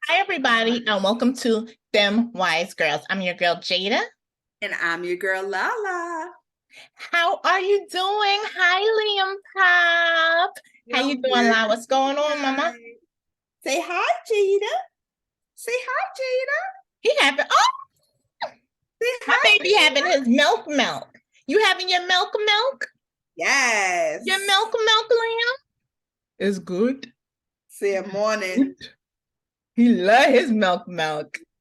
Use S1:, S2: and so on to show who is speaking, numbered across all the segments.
S1: Hi, everybody, and welcome to Dem Wise Girls. I'm your girl, Jada.
S2: And I'm your girl, Lala.
S1: How are you doing? Hi, Liam Pop. How you
S2: Well,
S1: doing,
S2: we're
S1: La? What's going on, Mama?
S2: fine. Say hi, Jada. Say hi, Jada.
S1: He having, oh,
S2: Say
S1: my
S2: hi,
S1: baby having
S2: Jada.
S1: his milk. You having your milk? Your
S2: Yes.
S1: milk, Liam? It's good.
S2: Say morning.
S1: He love his milk.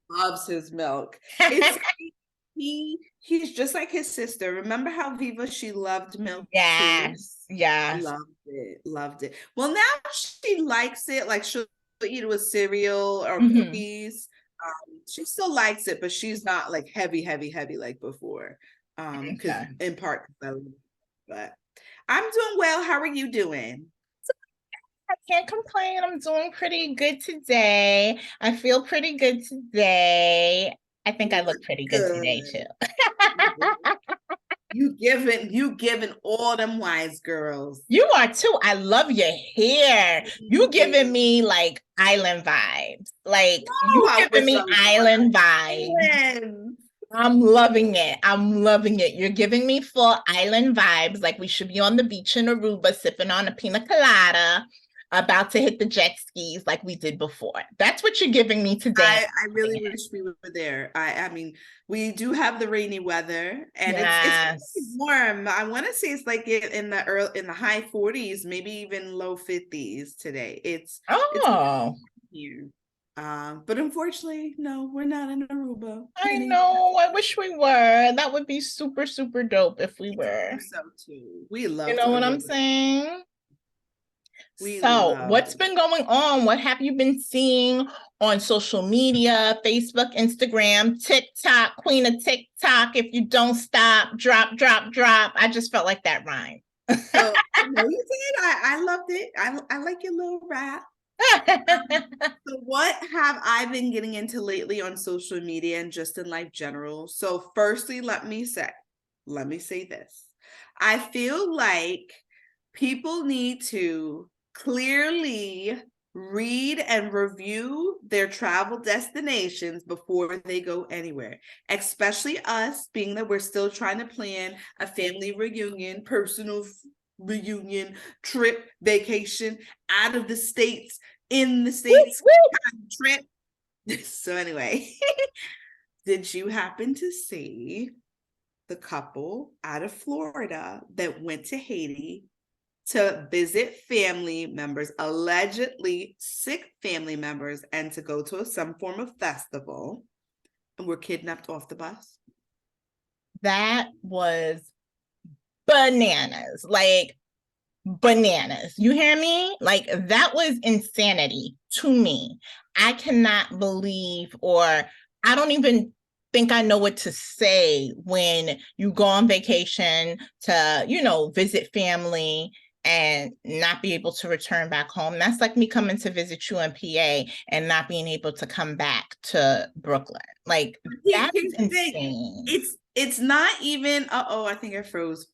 S2: Loves his milk. It's he's just like his sister. Remember how Viva, she loved milk too?
S1: Yes.
S2: Loved it. Well, now she likes it. Like she'll eat it with cereal or
S1: Mhm.
S2: cookies. She still likes it, but she's not like heavy like before. Because
S1: Okay.
S2: in part, but I'm doing well. How are you doing?
S1: I can't complain. I'm doing pretty good today. I feel pretty good today. I think I look pretty good today
S2: Good.
S1: too.
S2: You giving all them wise girls.
S1: You are too. I love your hair. You giving
S2: Oh,
S1: me like island vibes. Like you
S2: I
S1: giving
S2: wish
S1: me
S2: I was on
S1: island vibes.
S2: island.
S1: I'm loving it. I'm loving it. You're giving me full island vibes. Like we should be on the beach in Aruba sipping on a pina colada, about to hit the jet skis like we did before. That's what you're giving me today.
S2: I really wish we were there. I mean, we do have the rainy weather, and it's really
S1: Yes.
S2: warm. I want to say it's like in the high 40s, maybe even low 50s today. It's
S1: Oh,
S2: here. But unfortunately, no, we're not in Aruba.
S1: I know. I wish we were. That would be super, super dope if we were.
S2: So too. We
S1: You
S2: loved
S1: know what I'm
S2: Aruba.
S1: saying?
S2: We
S1: So,
S2: loved
S1: what's
S2: it.
S1: been going on? What have you been seeing on social media, Facebook, Instagram, TikTok, Queen of TikTok? If you don't stop, drop. I just felt like that rhyme.
S2: So no, you did. I loved it. I like your little rap. So what have I been getting into lately on social media and just in life general? So firstly, let me say this. I feel like people need to clearly read and review their travel destinations before they go anywhere, especially us, being that we're still trying to plan a family reunion, personal reunion, trip, vacation out of the states, in the
S1: Woo,
S2: states,
S1: woo.
S2: trip. So anyway, did you happen to see the couple out of Florida that went to Haiti to visit family members, allegedly sick family members, and to go to some form of festival, and were kidnapped off the bus?
S1: That was bananas. Like bananas. You hear me? Like that was insanity to me. I cannot believe, or I don't even think I know what to say when you go on vacation to, visit family and not be able to return back home. That's like me coming to visit you in PA and not being able to come back to Brooklyn. Like that is
S2: Here's the thing.
S1: insane.
S2: It's not even, oh, I think I froze.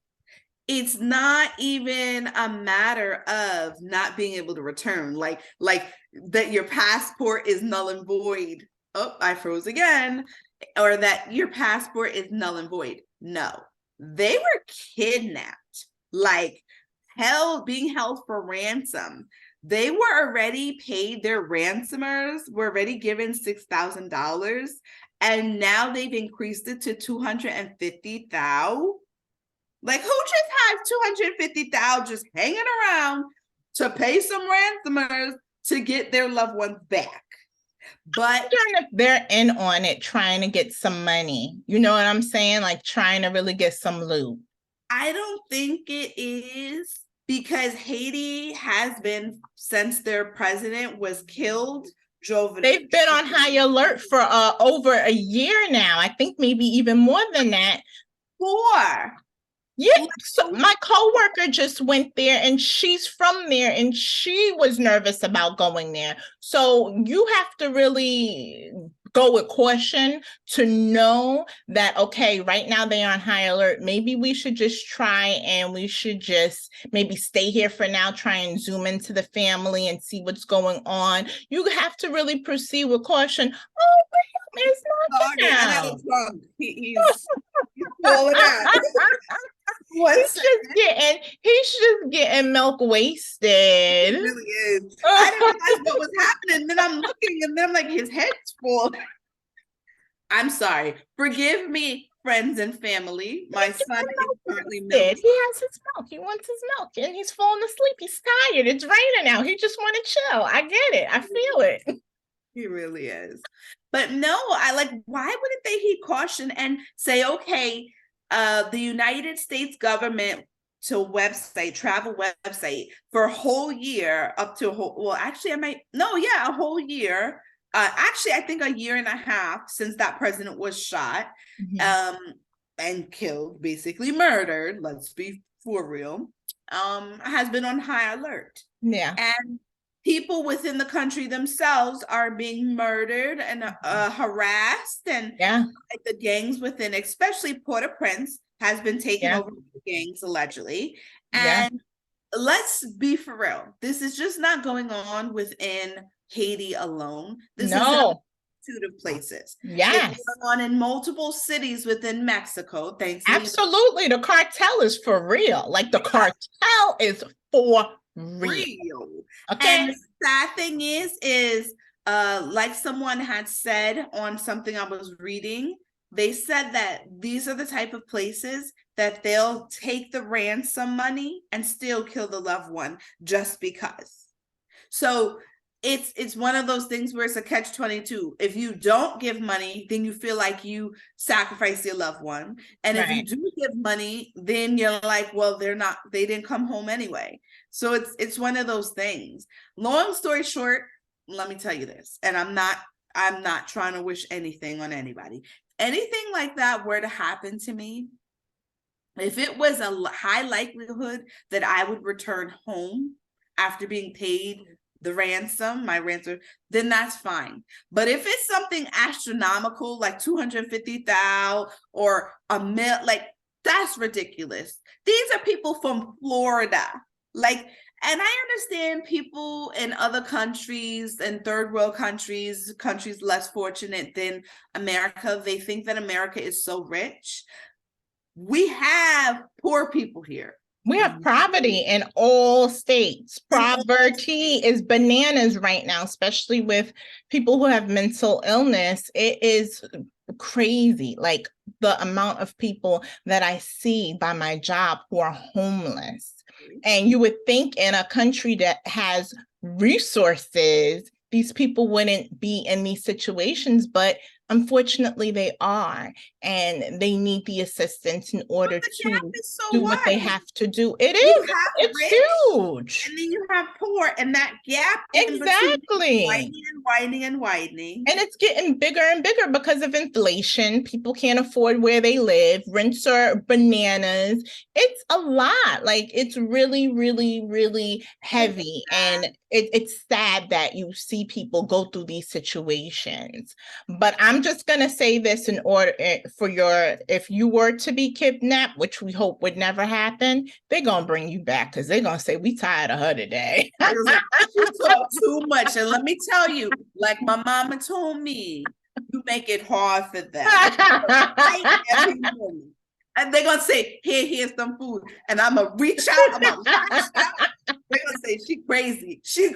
S2: It's not even a matter of not being able to return, like that your passport is null and void. Oh, I froze again. Or that your passport is null and void. No, they were kidnapped, like being held for ransom. They were already paid, their ransomers were already given $6,000, and now they've increased it to 250,000. Like, who just has 250,000 just hanging around to pay some ransomers to get their loved ones back? But
S1: If they're in on it trying to get some money. You know what I'm saying? Like trying to really get some loot.
S2: I don't think it is, because Haiti has been, since their president was killed, drove
S1: They've been on high alert for over a year now. I think maybe even more than that.
S2: four.
S1: Yeah, so my coworker just went there and she's from there and she was nervous about going there. So you have to really go with caution, to know that, okay, right now they're on high alert. Maybe we should just try, and we should just maybe stay here for now, try and zoom into the family and see what's going on. You have to really proceed with caution. Oh, but it's not
S2: Sorry, I got a
S1: down.
S2: drunk. He's falling out.
S1: He's just getting milk wasted.
S2: It really is. I didn't realize what was happening. Then I'm looking, and then I'm like, his head's full. I'm sorry. Forgive me, friends and family. My son is currently milk.
S1: He has his milk. He wants his milk, and he's falling asleep. He's tired. It's raining out. He just want to chill. I get it. I feel it.
S2: He really is. But no, I like, why wouldn't they heed caution and say, okay, the United States government to travel website for a whole year, up to a whole year. Actually, I think a year and a half since that president was shot, and killed, basically murdered, let's be for real, has been on high alert.
S1: Yeah.
S2: And people within the country themselves are being murdered and harassed, and like the gangs within, especially Port-au-Prince, has been taken over by gangs allegedly. And let's be for real, this is just not going on within Haiti alone. This is a multitude of places.
S1: Yes.
S2: It's going on in multiple cities within Mexico.
S1: Absolutely. The cartel is for real. Like, the cartel is for real. Okay.
S2: And the sad thing is like someone had said on something I was reading, they said that these are the type of places that they'll take the ransom money and still kill the loved one just because. So it's one of those things where it's a catch-22. If you don't give money, then you feel like you sacrifice your loved one. And if you do give money, then you're like, well, they didn't come home anyway. So it's one of those things. Long story short, let me tell you this, and I'm not trying to wish anything on anybody. Anything like that were to happen to me, if it was a high likelihood that I would return home after being paid my ransom, then that's fine. But if it's something astronomical, like 250,000 or a mil, like, that's ridiculous. These are people from Florida. Like, and I understand people in other countries and third world countries less fortunate than America, they think that America is so rich. We have poor people here.
S1: We have poverty in all states. Poverty is bananas right now, especially with people who have mental illness. It is crazy. Like, the amount of people that I see by my job who are homeless. And you would think in a country that has resources, these people wouldn't be in these situations, but unfortunately they are, and they need the assistance in order to do what they have to do. It's huge.
S2: And then you have poor, and that gap
S1: exactly
S2: widening and widening.
S1: And it's getting bigger and bigger because of inflation. People can't afford where they live. Rents are bananas. It's a lot. Like, it's really, really, really heavy. And it's sad that you see people go through these situations. But I'm just going to say this in order if you were to be kidnapped, which we hope would never happen, they're going to bring you back, because they're going to say, we tired of her today.
S2: You talk too much. And let me tell you, like my mama told me, you make it hard for them. And they're going to say, here's some food. And I'm going to reach out. They're going to say, she crazy. They're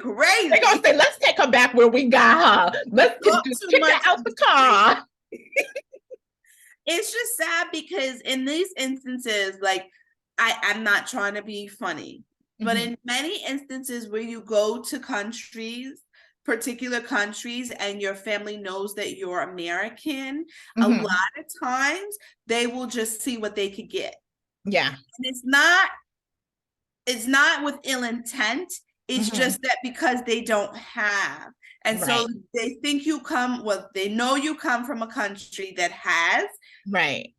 S1: going to say, let's take her back where we got her. Let's just kick her out the car.
S2: It's just sad because in these instances, like, I'm not trying to be funny, but in many instances where you go to particular countries, and your family knows that you're American, a lot of times they will just see what they could get. Yeah. And it's not with ill intent. It's just that because they don't have. And so they think they know you come from a country that has. Right.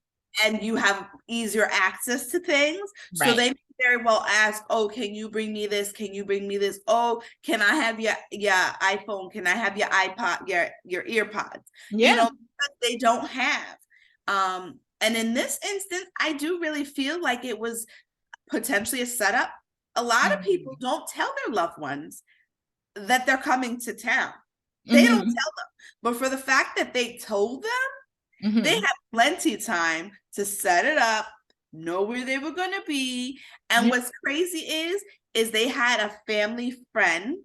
S2: And you have easier access to things. So they very well ask, oh, can you bring me this? Can you bring me this? Oh, can I have your iPhone? Can I have your iPod, your earpods? You
S1: Yeah.
S2: know, they don't have. And in this instance, I do really feel like it was potentially a setup. A lot of people don't tell their loved ones that they're coming to town. They don't tell them. But for the fact that they told them, they had plenty of time to set it up, know where they were going to be. And what's crazy is they had a family friend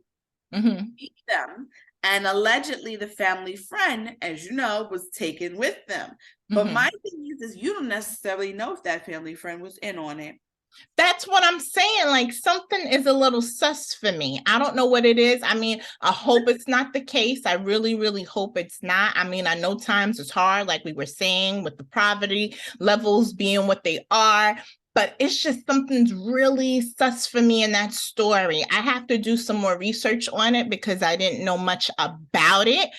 S2: meet them. And allegedly the family friend, as you know, was taken with them. But my thing is you don't necessarily know if that family friend was in on it.
S1: That's what I'm saying. Like, something is a little sus for me. I don't know what it is. I mean, I hope it's not the case. I really, really hope it's not. I mean, I know times is hard, like we were saying, with the poverty levels being what they are. But it's just something's really sus for me in that story. I have to do some more research on it because I didn't know much about it.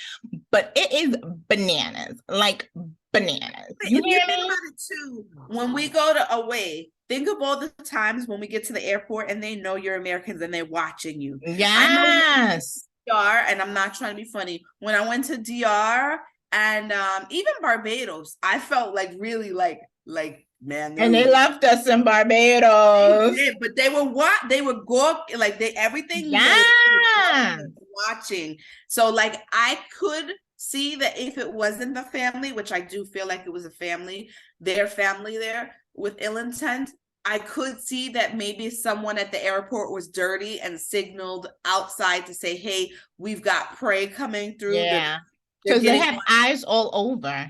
S1: But it is bananas, like bananas.
S2: If you think about it too, when we go to away, think of all the times when we get to the airport and they know you're Americans and they're watching you.
S1: Yes.
S2: DR, and I'm not trying to be funny. When I went to DR and even Barbados, I felt like really like man.
S1: And they left us in Barbados.
S2: But they were like they everything.
S1: Yeah.
S2: Watching. So like I could see that if it wasn't the family, which I do feel like it was a family, their family there with ill intent, I could see that maybe someone at the airport was dirty and signaled outside to say, hey, we've got prey coming through.
S1: Yeah, because they have eyes all over.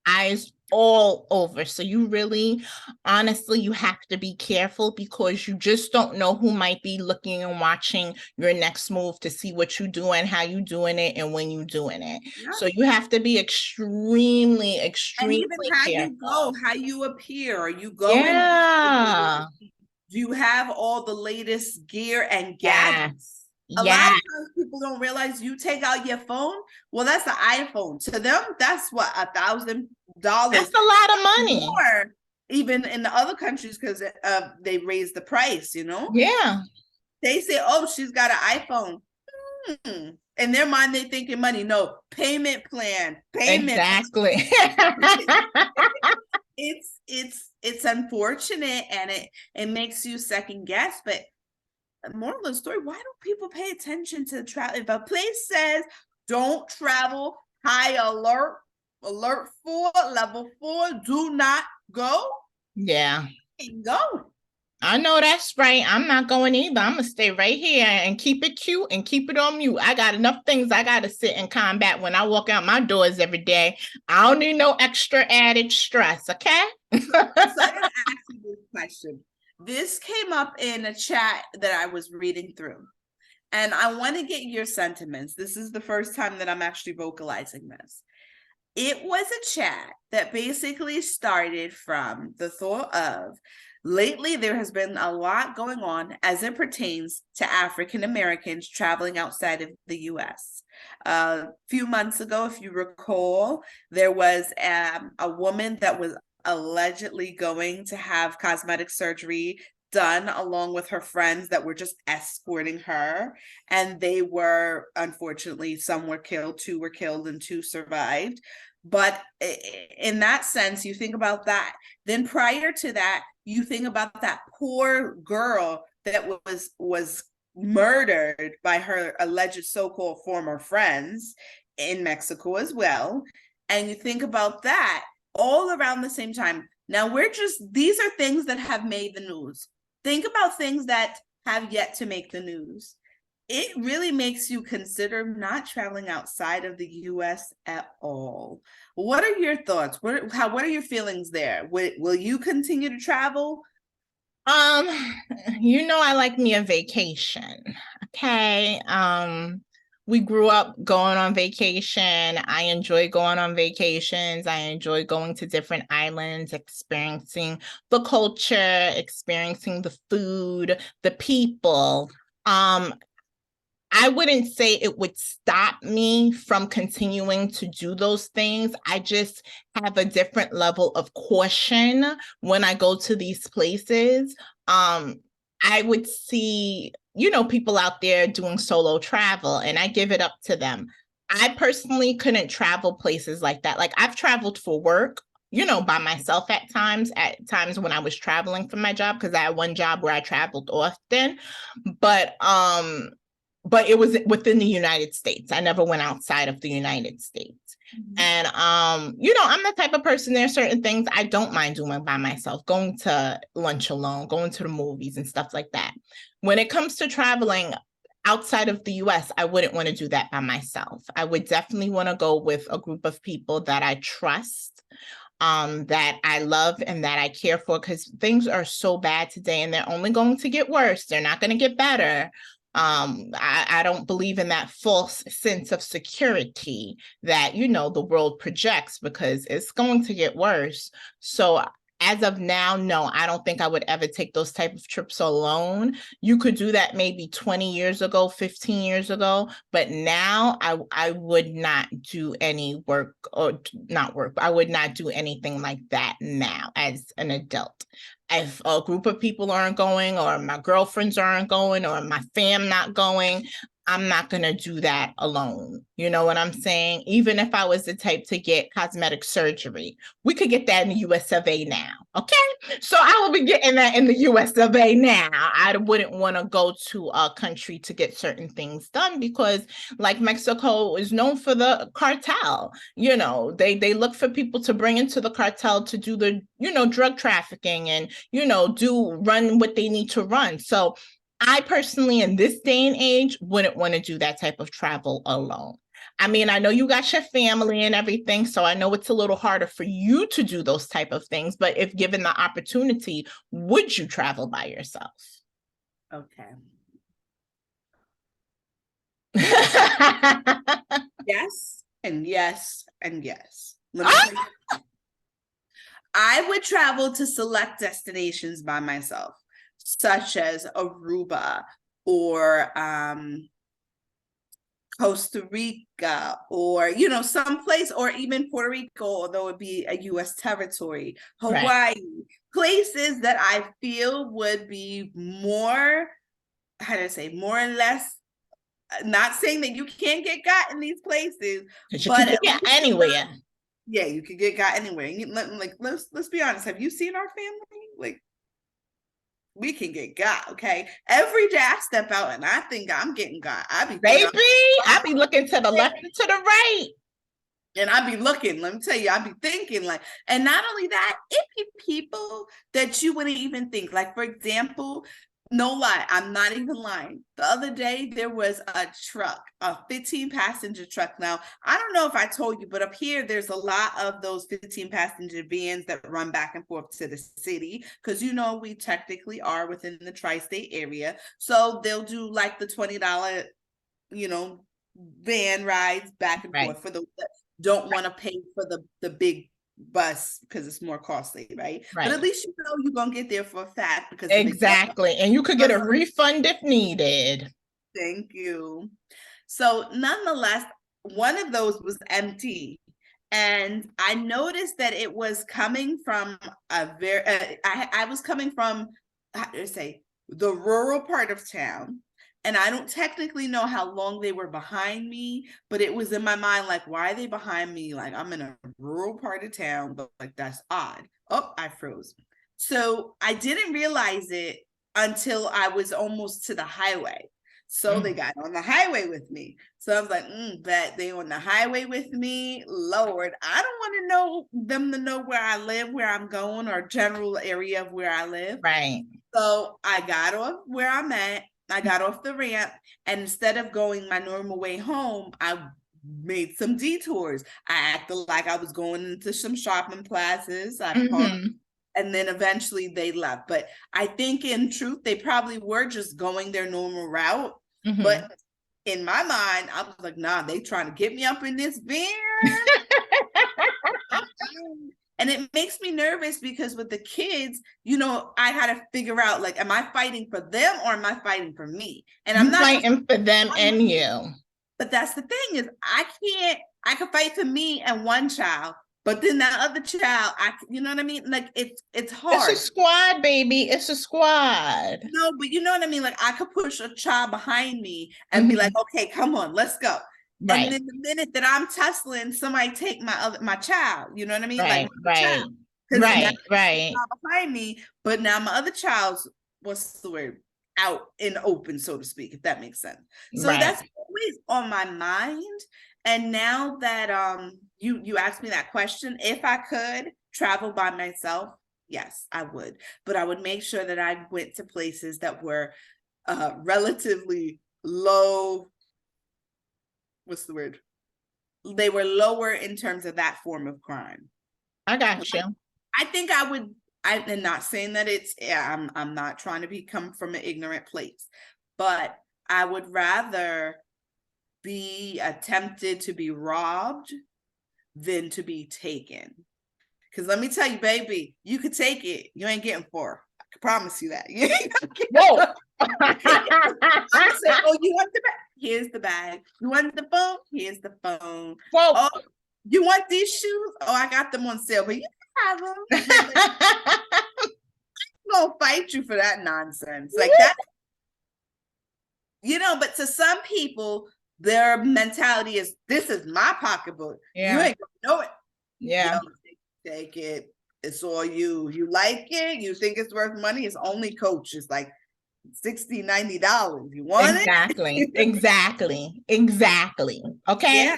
S1: Eyes all over. So you really, honestly, you have to be careful because you just don't know who might be looking and watching your next move to see what you're doing, how you doing it, and when you're doing it. Yeah. So you have to be extremely
S2: and even how careful. You go, how you appear. Are you going?
S1: Yeah.
S2: Do you have all the latest gear and gadgets?
S1: Yes.
S2: A lot of times people don't realize you take out your phone. Well, that's the iPhone. To them, that's what, $1,000.
S1: That's a lot of money.
S2: More, even in the other countries, because they raise the price, you know?
S1: Yeah. They
S2: say, oh, she's got an iPhone. In their mind, they thinking money. No, payment plan.
S1: Exactly.
S2: It's unfortunate, and it makes you second guess, but moral of the story, why don't people pay attention to travel? If a place says don't travel, high alert 4, level 4, do not go.
S1: Yeah.
S2: Go.
S1: I know that's right. I'm not going either. I'm gonna stay right here and keep it cute and keep it on mute. I got enough things I gotta sit and combat when I walk out my doors every day. I don't need no extra added stress, okay?
S2: So I'm gonna ask you this question. This came up in a chat that I was reading through, and I want to get your sentiments. This is the first time that I'm actually vocalizing this. It was a chat that basically started from the thought of, lately there has been a lot going on as it pertains to African Americans traveling outside of the US. A few months ago, if you recall, there was a woman that was allegedly going to have cosmetic surgery done along with her friends that were just escorting her, and they were, unfortunately, some were killed, 2 were killed and 2 survived. But in that sense, you think about that. Then prior to that, you think about that poor girl that was murdered by her alleged so-called former friends in Mexico as well. And you think about that all around the same time. Now these are things that have made the news. Think about things that have yet to make the news. It really makes you consider not traveling outside of the US at all. What are your thoughts? What are your feelings there? Will you continue to travel?
S1: I like me a vacation. Okay. We grew up going on vacation. I enjoy going on vacations. I enjoy going to different islands, experiencing the culture, experiencing the food, the people. I wouldn't say it would stop me from continuing to do those things. I just have a different level of caution when I go to these places. I would see, you know, people out there doing solo travel, and I give it up to them. I personally couldn't travel places like that. Like I've traveled for work, you know, by myself at times when I was traveling for my job, because I had one job where I traveled often, but but it was within the United States. I never went outside of the United States.
S2: Mhm.
S1: And you know, I'm the type of person, there are certain things I don't mind doing by myself, going to lunch alone, going to the movies and stuff like that. When it comes to traveling outside of the US, I wouldn't want to do that by myself. I would definitely want to go with a group of people that I trust, that I love and that I care for, because things are so bad today and they're only going to get worse. They're not going to get better. I don't believe in that false sense of security that, you know, the world projects, because it's going to get worse. So as of now, no, I don't think I would ever take those type of trips alone. You could do that maybe 20 years ago, 15 years ago, but now I would not do any work, or not work. I would not do anything like that now as an adult. If a group of people aren't going, or my girlfriends aren't going, or my fam not going, I'm not going to do that alone. You know what I'm saying? Even if I was the type to get cosmetic surgery, we could get that in the US of A now. Okay. So I will be getting that in the US of A now. I wouldn't want to go to a country to get certain things done, because like Mexico is known for the cartel. You know, they look for people to bring into the cartel to do the, you know, drug trafficking and, you know, run what they need to run. So I personally, in this day and age, wouldn't want to do that type of travel alone. I mean, I know you got your family and everything, so I know it's a little harder for you to do those type of things, but if given the opportunity, would you travel by yourself?
S2: Okay. Yes, and yes, and yes. Let me tell you. I would travel to select destinations by myself, such as Aruba or Costa Rica, or you know, someplace, or even Puerto Rico, although it be a US territory,
S1: Right.
S2: Hawaii, places that I feel would be more, how do I say, more or less, not saying that you can't get got in these places,
S1: Because you
S2: but
S1: could
S2: at
S1: get
S2: least,
S1: anywhere.
S2: yeah, you could get got anywhere. Like, let's be honest. Have you seen our family? Like, we can get got. Okay, every day I step out and I think I'm getting got. I be thinking,
S1: Baby, I be looking to the left and to the right.
S2: and I be looking. Let me tell you, I be thinking like, and not only that, it be people that you wouldn't even think. Like, for example, no lie, I'm not even lying. The other day there was a truck, a 15 passenger truck. Now, I don't know if I told you, but up here there's a lot of those 15 passenger vans that run back and forth to the city, because you know we technically are within the tri-state area. So they'll do like the $20, you know, van rides back and
S1: Right.
S2: forth for those that don't want to pay for the big bus because it's more costly, right? But
S1: Right.
S2: at least you know you're gonna get there for a fact, because the big bus.
S1: Exactly. And you could get a refund if needed.
S2: Thank you. So nonetheless, one of those was empty. And I noticed that it was coming from a very, I was coming from, how do I say, the rural part of town. And I don't technically know how long they were behind me, but it was in my mind, like, why are they behind me? Like, I'm in a rural part of town, but like, that's odd. Oh, I froze. So I didn't realize it until I was almost to the highway. So they got on the highway with me. So I was like, bet they on the highway with me. Lord, I don't want to know them to know where I live, where I'm going, or general area of where I live.
S1: Right.
S2: So I got off where I'm at. I got off the ramp, and instead of going my normal way home, I made some detours. I acted like I was going into some shopping plazas. I parked, and then eventually they left. But I think in truth, they probably were just going their normal route. But in my mind, I was like, nah, they trying to get me up in this van. And it makes me nervous because with the kids, you know, I had to figure out, like, am I fighting for them or am I fighting for me? And I'm
S1: You
S2: not
S1: fighting for them and you.
S2: but that's the thing, is I can fight for me and one child, But then that other child, you know what I mean? Like it's hard.
S1: It's a squad, baby. It's a squad.
S2: No, but you know what I mean? Like I could push a child behind me and be like, okay, come on, let's go.
S1: Right.
S2: And then the minute that I'm tussling, somebody take my child. You know what I mean?
S1: Right,
S2: like
S1: right, right.
S2: Behind me, but now my other child's, what's the word? Out in the open, so to speak, if that makes sense. So that's always on my mind. And now that you asked me that question, if I could travel by myself, yes, I would. But I would make sure that I went to places that were relatively low. What's the word? They were lower in terms of that form of crime.
S1: I got you.
S2: I think I would. I'm not saying that it's. I'm not trying to come from an ignorant place, but I would rather be attempted to be robbed than to be taken. Because let me tell you, baby, you could take it. You ain't getting four. I can promise you that.
S1: Whoa.
S2: I said, oh, you want the bag? Here's the bag. You want the phone? Here's the phone.
S1: Whoa.
S2: Oh, you want these shoes? Oh, I got them on sale, but you can have them. I'm gonna fight you for that nonsense. Like that, you know, but to some people, their mentality is, this is my pocketbook.
S1: Yeah.
S2: You ain't gonna know it.
S1: Yeah.
S2: Take it. It's all you. You like it? You think it's worth money? It's only Coach. It's like $60, $90. You want
S1: it? Exactly. Okay.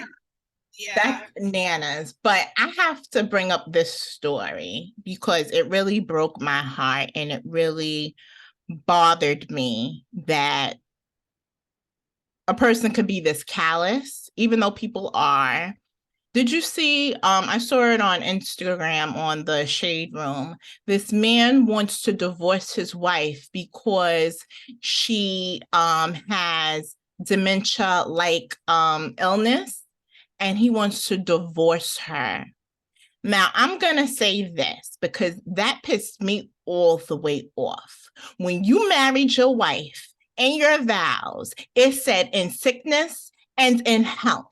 S2: Yeah.
S1: That's bananas. But I have to bring up this story because it really broke my heart and it really bothered me that a person could be this callous, even though people are. Did you see, I saw it on Instagram on the Shade Room. This man wants to divorce his wife because she has dementia-like illness, and he wants to divorce her. Now, I'm going to say this because that pissed me all the way off. When you married your wife in your vows, it said in sickness and in health.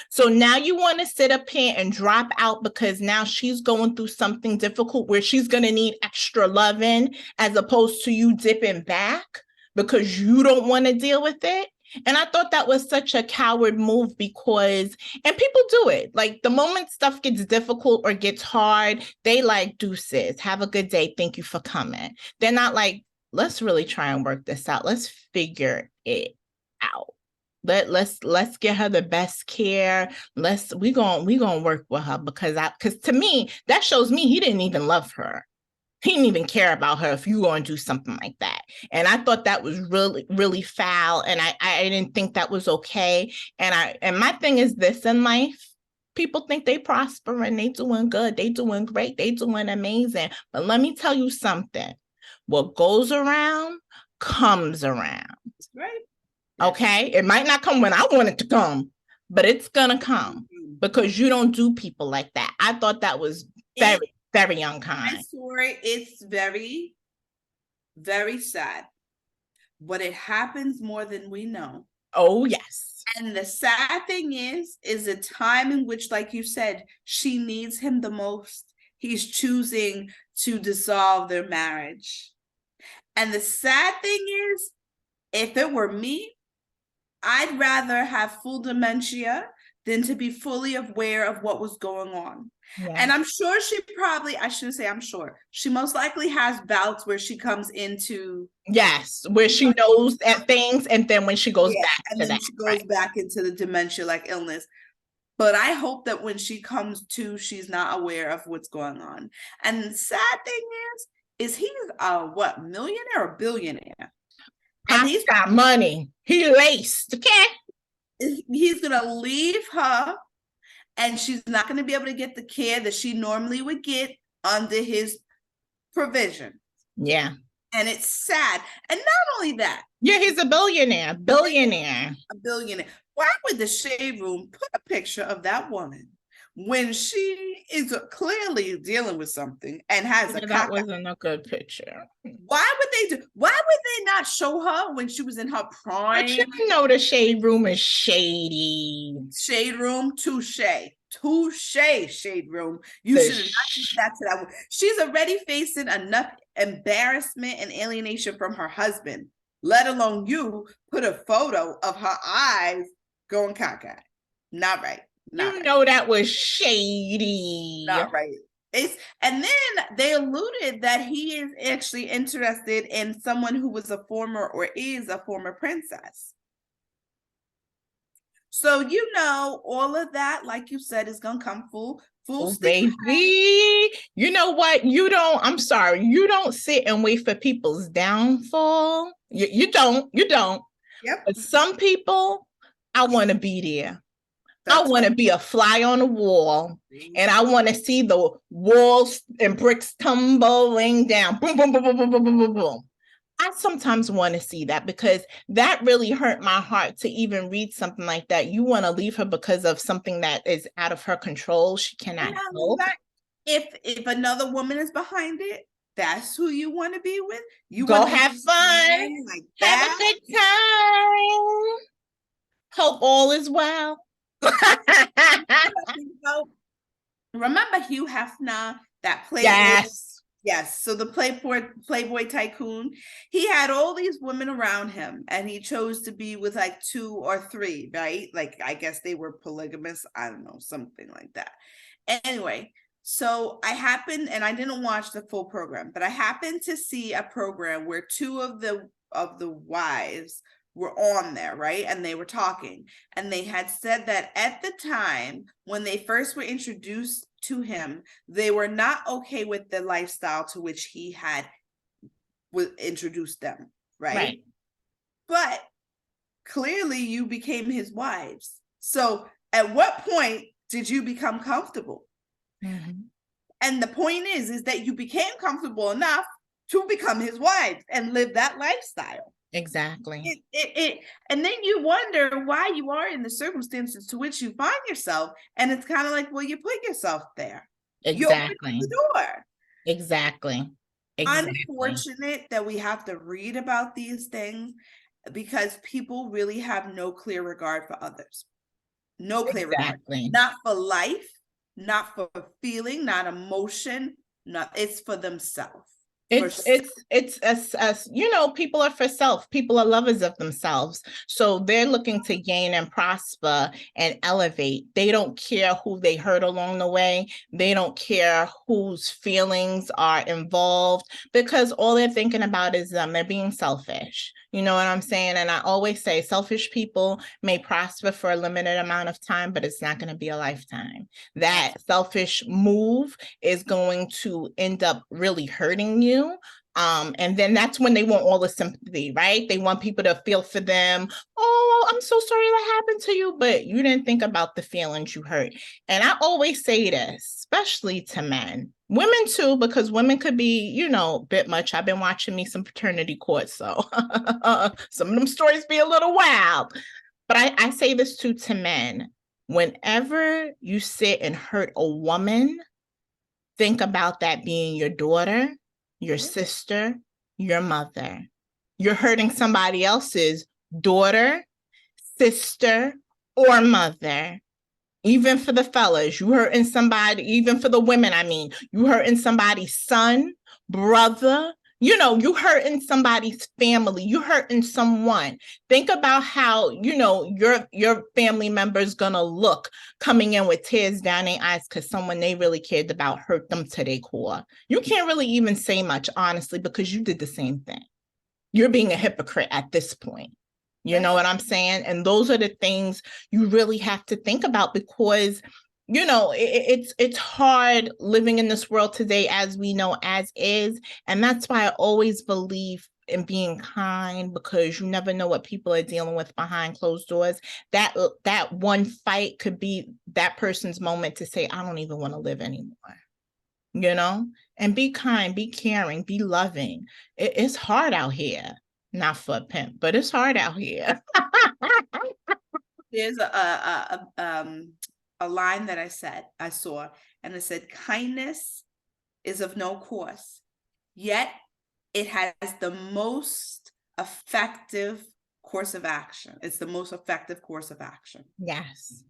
S1: So now you want to sit up here and drop out because now she's going through something difficult where she's going to need extra loving as opposed to you dipping back because you don't want to deal with it. And I thought that was such a coward move because, and people do it, like the moment stuff gets difficult or gets hard, they like, deuces, have a good day. Thank you for coming. They're not like, let's really try and work this out. Let's figure it out. Let's get her the best care. We gonna work with her because to me, that shows me he didn't even love her. He didn't even care about her if you going to do something like that. And I thought that was really, really foul. And I didn't think that was okay. And my thing is this in life, people think they prosper and they doing good. They doing great. They doing amazing. But let me tell you something. What goes around comes around.
S2: Right.
S1: Okay. It might not come when I want it to come, but it's going to come because you don't do people like that. I thought that was very, very unkind.
S2: I saw it. It's very, very sad. But it happens more than we know.
S1: Oh, yes.
S2: And the sad thing is a time in which, like you said, she needs him the most. He's choosing to dissolve their marriage. And the sad thing is, if it were me, I'd rather have full dementia than to be fully aware of what was going on. Yeah. And I'm sure I shouldn't say I'm sure, she most likely has bouts where she comes into.
S1: Yes, where she knows at things, and then when she goes back
S2: and then she goes back into the dementia-like illness. But I hope that when she comes to, she's not aware of what's going on. And the sad thing is he's millionaire or billionaire?
S1: And he's got money. He laced. Okay.
S2: He's gonna leave her, and she's not gonna be able to get the care that she normally would get under his provision.
S1: Yeah.
S2: And it's sad. And not only that.
S1: Yeah, he's a billionaire.
S2: A billionaire. Why would the Shade Room put a picture of that woman when she is clearly dealing with something and has a
S1: that wasn't a good picture.
S2: Why would they not show her when she was in her prime?
S1: But you know the Shade Room is shady.
S2: Shade Room, touche. Touche, Shade Room. You should have not used that to that one. She's already facing enough embarrassment and alienation from her husband, let alone you put a photo of her eyes going cockeyed. Not right. Not right.
S1: know that was shady.
S2: Not right. And then they alluded that he is actually interested in someone who was a former or is a former princess. So all of that, like you said, is gonna come full steam.
S1: Baby, you know what? I'm sorry, you don't sit and wait for people's downfall. You don't.
S2: Yep.
S1: But some people, I want to be there.
S2: That's
S1: I want to be a fly on the wall, and I want to see the walls and bricks tumbling down. Boom, boom, boom, boom, boom, boom, boom, boom, boom. I sometimes want to see that, because that really hurt my heart to even read something like that. You want to leave her because of something that is out of her control. She cannot help.
S2: If another woman is behind it, that's who you want to be with. You
S1: go have fun,
S2: like
S1: have a good time. Hope all is well.
S2: Remember Hugh Hefner, that playboy? Yes. So the Playboy tycoon, he had all these women around him, and he chose to be with like 2 or 3, right? Like, I guess they were polygamous. I don't know, something like that. Anyway, so I didn't watch the full program, but I happened to see a program where 2 of the wives were on there, right? And they were talking, and they had said that at the time when they first were introduced to him, they were not okay with the lifestyle to which he had introduced them, right? But clearly you became his wives. So at what point did you become comfortable? Mm-hmm. And the point is that you became comfortable enough to become his wives and live that lifestyle.
S1: Exactly.
S2: And then you wonder why you are in the circumstances to which you find yourself. And it's kind of like, well, you put yourself there.
S1: Exactly.
S2: You open the door.
S1: Exactly.
S2: Unfortunate that we have to read about these things, because people really have no clear regard for others. No clear regard. Not for life, not for feeling, not emotion, it's for themselves.
S1: It's people are for self. People are lovers of themselves. So they're looking to gain and prosper and elevate. They don't care who they hurt along the way. They don't care whose feelings are involved, because all they're thinking about is them. They're being selfish. You know what I'm saying? And I always say selfish people may prosper for a limited amount of time, but it's not going to be a lifetime. That selfish move is going to end up really hurting you. And then that's when they want all the sympathy, right? They want people to feel for them. Oh, I'm so sorry that happened to you, but you didn't think about the feelings you hurt. And I always say this, especially to men, women too, because women could be, a bit much. I've been watching me some paternity court, so some of them stories be a little wild. But I say this too to men. Whenever you sit and hurt a woman, think about that being your daughter, your sister, your mother. You're hurting somebody else's daughter, sister, or mother. Even for the fellas, you hurting somebody, even for the women, you hurting somebody's son, brother, you hurting somebody's family, you hurting someone. Think about how, your family member is going to look coming in with tears down their eyes because someone they really cared about hurt them to their core. You can't really even say much, honestly, because you did the same thing. You're being a hypocrite at this point. You know what I'm saying? And those are the things you really have to think about, because, it's hard living in this world today, as we know, as is. And that's why I always believe in being kind, because you never know what people are dealing with behind closed doors. That one fight could be that person's moment to say, I don't even want to live anymore. And be kind, be caring, be loving. It's hard out here. Not for a pimp, but it's hard out here.
S2: There's a line that I saw, and it said, kindness is of no cost, yet it has the most effective course of action. It's the most effective course of action.
S1: Yes.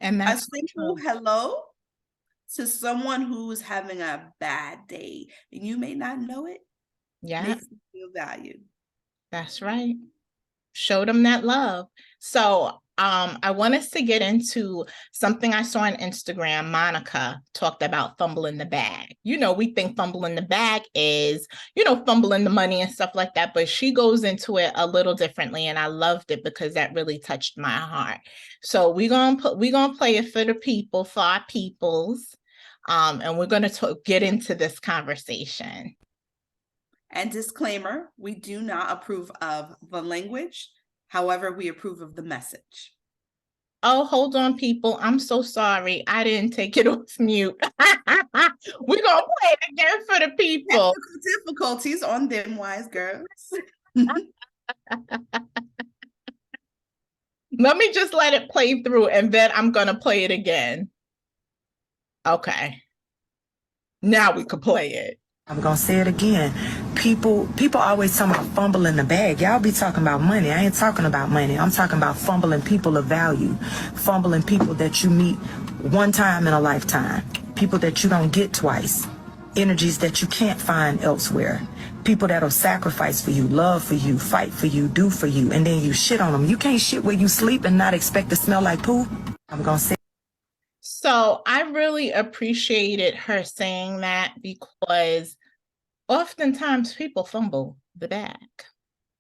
S1: And
S2: A
S1: that's
S2: simple
S1: true.
S2: hello to someone who's having a bad day and you may not know it
S1: Yeah,
S2: makes them feel valued.
S1: that's right. Show them that love. So I want us to get into something I saw on Instagram. Monica talked about fumbling the bag. You know, we think fumbling the bag is, fumbling the money and stuff like that, but she goes into it a little differently, and I loved it because that really touched my heart. So we're gonna play it for the people, for our peoples, and we're gonna get into this conversation.
S2: And disclaimer, we do not approve of the language. However, we approve of the message.
S1: Oh, hold on, people. I'm so sorry. I didn't take it off mute. We're going to play it again for the people.
S2: Technical difficulties on Dem Wise Girls.
S1: Let me just let it play through, and then I'm going to play it again. Okay. Now we can play it.
S3: I'm gonna say it again. People always talking about fumbling the bag. Y'all be talking about money. I ain't talking about money. I'm talking about fumbling people of value. Fumbling people that you meet one time in a lifetime. People that you don't get twice. Energies that you can't find elsewhere. People that'll sacrifice for you, love for you, fight for you, do for you, and then you shit on them. You can't shit where you sleep and not expect to smell like poo. I'm gonna say.
S1: So I really appreciated her saying that, because oftentimes people fumble the bag.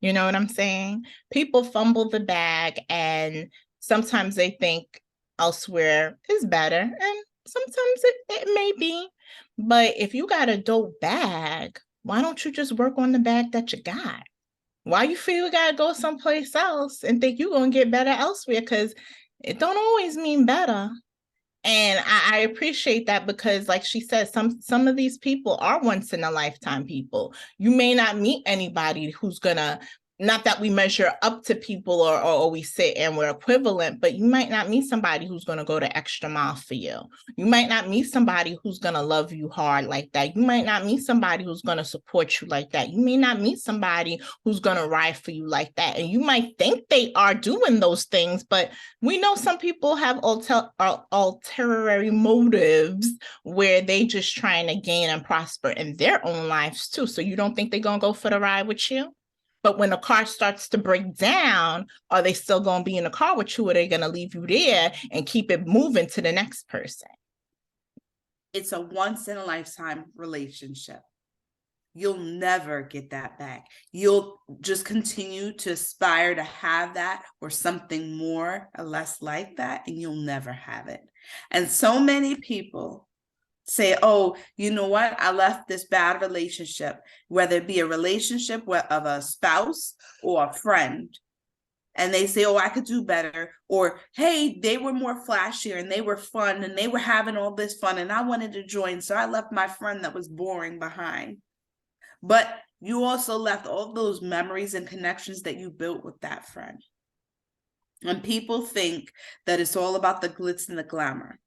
S1: You know what I'm saying? People fumble the bag, and sometimes they think elsewhere is better, and sometimes it may be. But if you got a dope bag, why don't you just work on the bag that you got? Why you feel you gotta go someplace else and think you're gonna get better elsewhere? Because it don't always mean better. And I appreciate that, because like she said, some of these people are once in a lifetime people. You may not meet anybody who's gonna, not that we measure up to people, or we sit and we're equivalent, but you might not meet somebody who's gonna go the extra mile for you. You might not meet somebody who's gonna love you hard like that. You might not meet somebody who's gonna support you like that. You may not meet somebody who's gonna ride for you like that. And you might think they are doing those things, but we know some people have ulterior motives where they just trying to gain and prosper in their own lives too. So you don't think they're gonna go for the ride with you? But when the car starts to break down, are they still gonna be in the car with you, or are they gonna leave you there and keep it moving to the next person?
S2: It's a once in a lifetime relationship. You'll never get that back. You'll just continue to aspire to have that or something more or less like that, and you'll never have it. And so many people say, oh, you know what? I left this bad relationship, whether it be a relationship of a spouse or a friend. And they say, oh, I could do better. Or, hey, they were more flashier and they were fun and they were having all this fun and I wanted to join. So I left my friend that was boring behind. But you also left all those memories and connections that you built with that friend. And people think that it's all about the glitz and the glamour.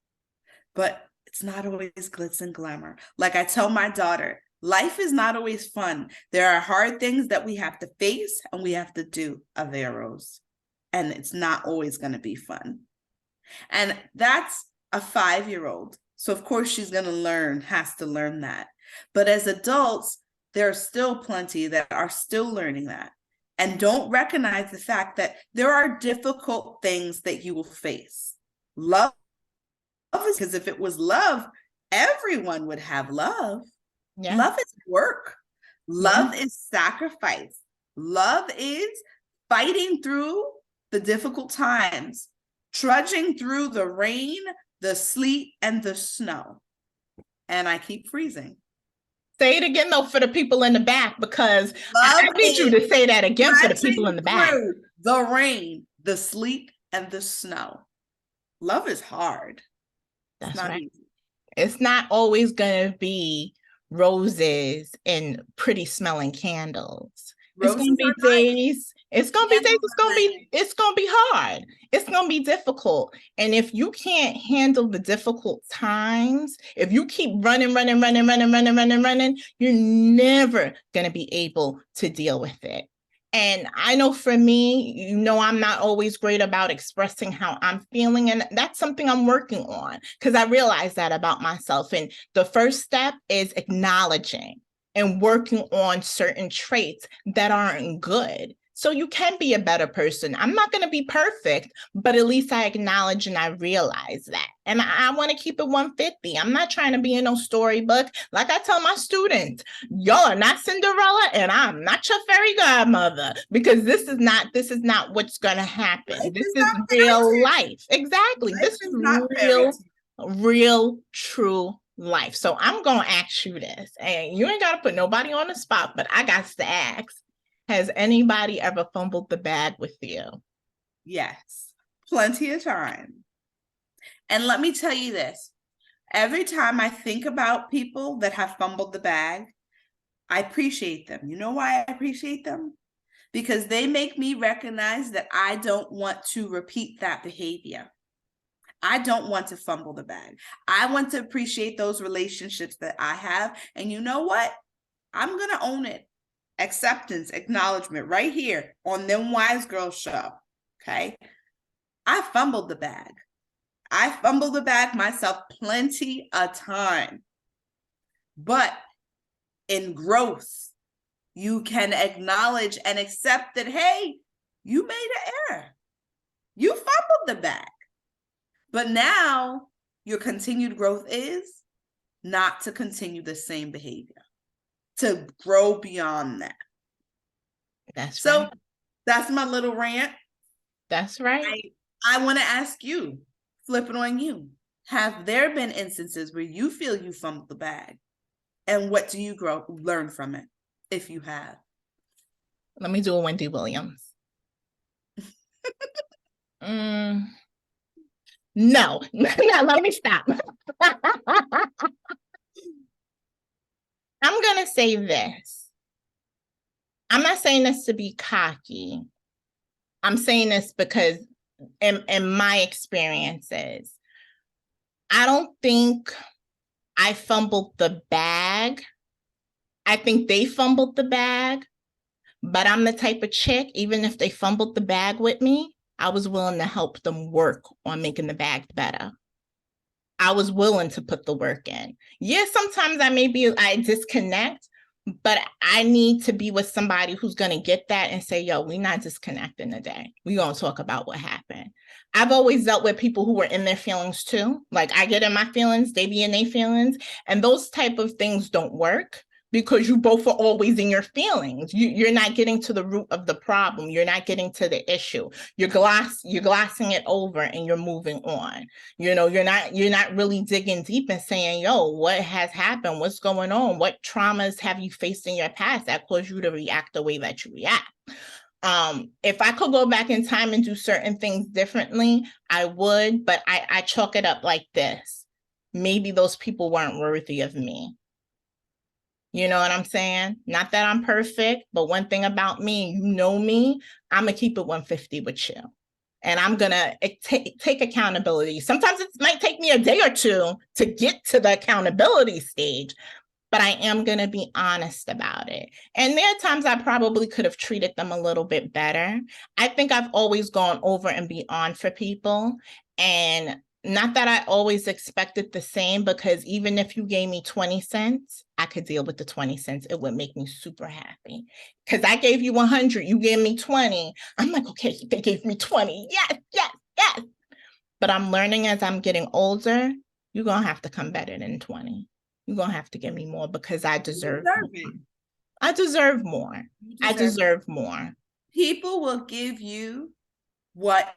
S2: But it's not always glitz and glamour. Like I tell my daughter, life is not always fun. There are hard things that we have to face and we have to do, Averos. And it's not always going to be fun. And that's a 5-year-old. So of course she's going to has to learn that. But as adults, there are still plenty that are still learning that and don't recognize the fact that there are difficult things that you will face. Love is, because if it was love, everyone would have love. Yeah. Love is work. Love is sacrifice. Love is fighting through the difficult times, trudging through the rain, the sleet, and the snow. And I keep freezing.
S1: Say it again, though, for the people in the back, because I need you to say that again for the people in the back.
S2: The rain, the sleet, and the snow. Love is hard.
S1: That's right. Easy. It's not always going to be roses and pretty smelling candles. It's going to be days. It's going to be days. It's going to be hard. It's going to be difficult. And if you can't handle the difficult times, if you keep running, you're never going to be able to deal with it. And I know for me, I'm not always great about expressing how I'm feeling. And that's something I'm working on because I realize that about myself. And the first step is acknowledging and working on certain traits that aren't good. So you can be a better person. I'm not going to be perfect, but at least I acknowledge and I realize that. And I want to keep it 150. I'm not trying to be in no storybook. Like I tell my students, y'all are not Cinderella and I'm not your fairy godmother, because this is not what's going to happen.
S2: Life
S1: This
S2: is
S1: is
S2: not fairy
S1: real
S2: tale.
S1: life. Exactly.
S2: Life
S1: This
S2: is
S1: is
S2: not fairy
S1: real, true life. So I'm going to ask you this, and you ain't got to put nobody on the spot, but I got to ask, has anybody ever fumbled the bag with you?
S2: Yes, plenty of time. And let me tell you this, every time I think about people that have fumbled the bag, I appreciate them. You know why I appreciate them? Because they make me recognize that I don't want to repeat that behavior. I don't want to fumble the bag. I want to appreciate those relationships that I have. And you know what? I'm going to own it. Acceptance, acknowledgement right here on Dem Wise Girls show. Okay. I fumbled the bag. I fumbled the bag myself plenty of time. But in growth, you can acknowledge and accept that, hey, you made an error. You fumbled the bag. But now your continued growth is not to continue the same behavior, to grow beyond that.
S1: That's
S2: so
S1: right.
S2: That's my little rant.
S1: That's right.
S2: I want to ask you, flip it on you. Have there been instances where you feel you fumbled the bag? And what do you learn from it, if you have?
S1: Let me do a Wendy Williams. No, let me stop. I'm going to say this. I'm not saying this to be cocky. I'm saying this because in my experiences, I don't think I fumbled the bag. I think they fumbled the bag, but I'm the type of chick, even if they fumbled the bag with me, I was willing to help them work on making the bag better. I was willing to put the work in. Yeah, sometimes I disconnect, but I need to be with somebody who's going to get that and say, yo, we're not disconnecting today. We're going to talk about what happened. I've always dealt with people who were in their feelings too. Like I get in my feelings, they be in their feelings, and those type of things don't work because you both are always in your feelings. You're not getting to the root of the problem. You're not getting to the issue. You're glossing it over and you're moving on. You're not really digging deep and saying, yo, what has happened? What's going on? What traumas have you faced in your past that caused you to react the way that you react? If I could go back in time and do certain things differently, I would, but I chalk it up like this. Maybe those people weren't worthy of me. You know what I'm saying? Not that I'm perfect, but one thing about me, you know me, I'm going to keep it 150 with you. And I'm going to take accountability. Sometimes it might take me a day or two to get to the accountability stage, but I am going to be honest about it. And there are times I probably could have treated them a little bit better. I think I've always gone over and beyond for people. And not that I always expected the same, because even if you gave me 20 cents, I could deal with the 20 cents. It would make me super happy. Because I gave you 100, you gave me 20. I'm like, okay, they gave me 20. Yes, yes, yes. But I'm learning as I'm getting older, you're going to have to come better than 20. You're going to have to give me more because I deserve more. I deserve more. I deserve more.
S2: People will give you what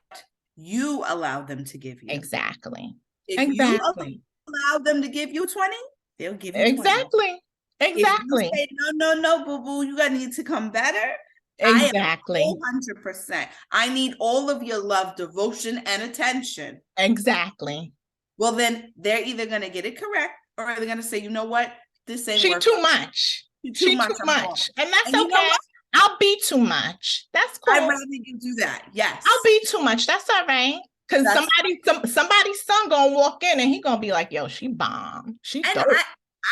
S2: you allow them to give you.
S1: Exactly.
S2: If you allow them to give you 20, they'll give you 20.
S1: Exactly.
S2: If you say, no, boo-boo, you need to come better.
S1: Exactly.
S2: I am 100%. I need all of your love, devotion, and attention.
S1: Exactly.
S2: Well, then they're either going to get it correct or they're going to say, you know what? This ain't
S1: working. Too much. She too much. And that's okay. You know, I'll be too much. That's cool.
S2: I'd rather you do that. Yes.
S1: I'll be too much. That's all right. Because somebody's son gonna walk in and he gonna be like, yo, she bomb. She dope.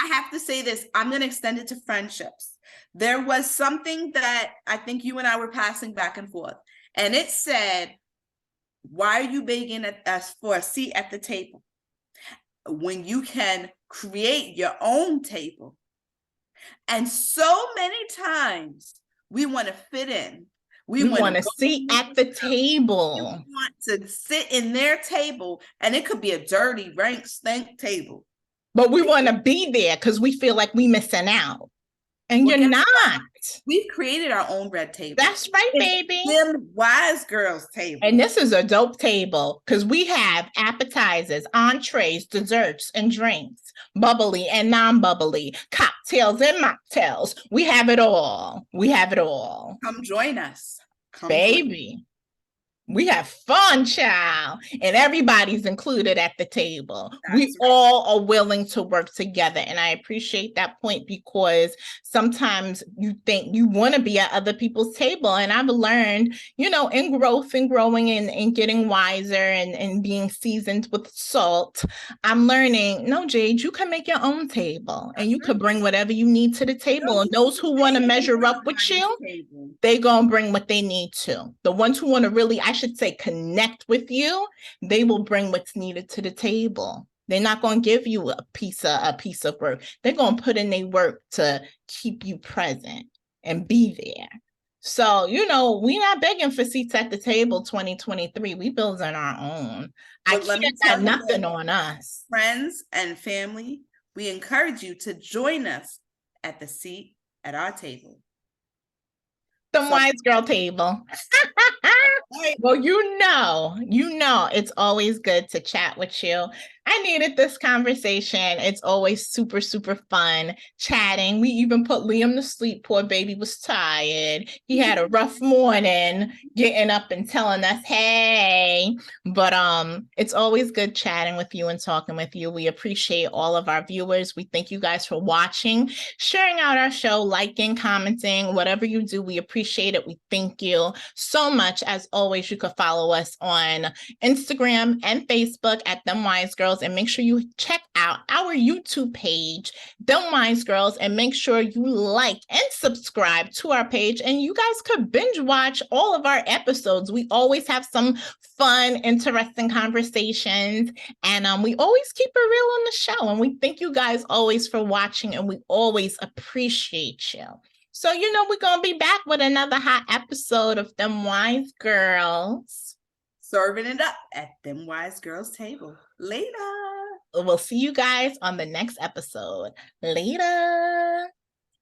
S2: I have to say this. I'm going to extend it to friendships. There was something that I think you and I were passing back and forth, and it said, why are you begging us for a seat at the table when you can create your own table? And so many times we want to fit in.
S1: We want to sit at the table.
S2: We want to sit in their table, and it could be a dirty, rank, stink table.
S1: But we want to be there because we feel like we missing out. And well, you're not.
S2: We've created our own red table.
S1: That's right, baby.
S2: Dem Wise Girls table.
S1: And this is a dope table because we have appetizers, entrees, desserts, and drinks, bubbly and non-bubbly, cocktails and mocktails. We have it all. We have it all.
S2: Come join us.
S1: Baby. We have fun, child, and everybody's included at the table. We all are willing to work together, and I appreciate that point because sometimes you think you want to be at other people's table, and I've learned, you know, in growth and growing and getting wiser and being seasoned with salt, I'm learning, no, Jade, you can make your own table, and you could bring whatever you need to the table, and those who want to measure up with you, they gonna bring what they need to. The ones who want to really, I should say, connect with you, they will bring what's needed to the table. They're not going to give you a piece of work. They're going to put in their work to keep you present and be there. So, you know, we're not begging for seats at the table 2023. We building our own. I can't have nothing on us.
S2: Friends and family, we encourage you to join us at the seat at our table.
S1: The Wise Girl table. Well, you know, it's always good to chat with you. I needed this conversation. It's always super, super fun chatting. We even put Liam to sleep. Poor baby was tired. He had a rough morning getting up and telling us, hey, but it's always good chatting with you and talking with you. We appreciate all of our viewers. We thank you guys for watching, sharing out our show, liking, commenting, whatever you do. We appreciate it. We thank you so much. As always, you can follow us on Instagram and Facebook at Dem Wise Girls. And make sure you check out our YouTube page, Dem Wise Girls, and make sure you like and subscribe to our page. And you guys could binge watch all of our episodes. We always have some fun, interesting conversations, and we always keep it real on the show. And we thank you guys always for watching, and we always appreciate you. So, you know, we're going to be back with another hot episode of Dem Wise Girls.
S2: Serving it up at Dem Wise Girls table. Later.
S1: We'll see you guys on the next episode. Later.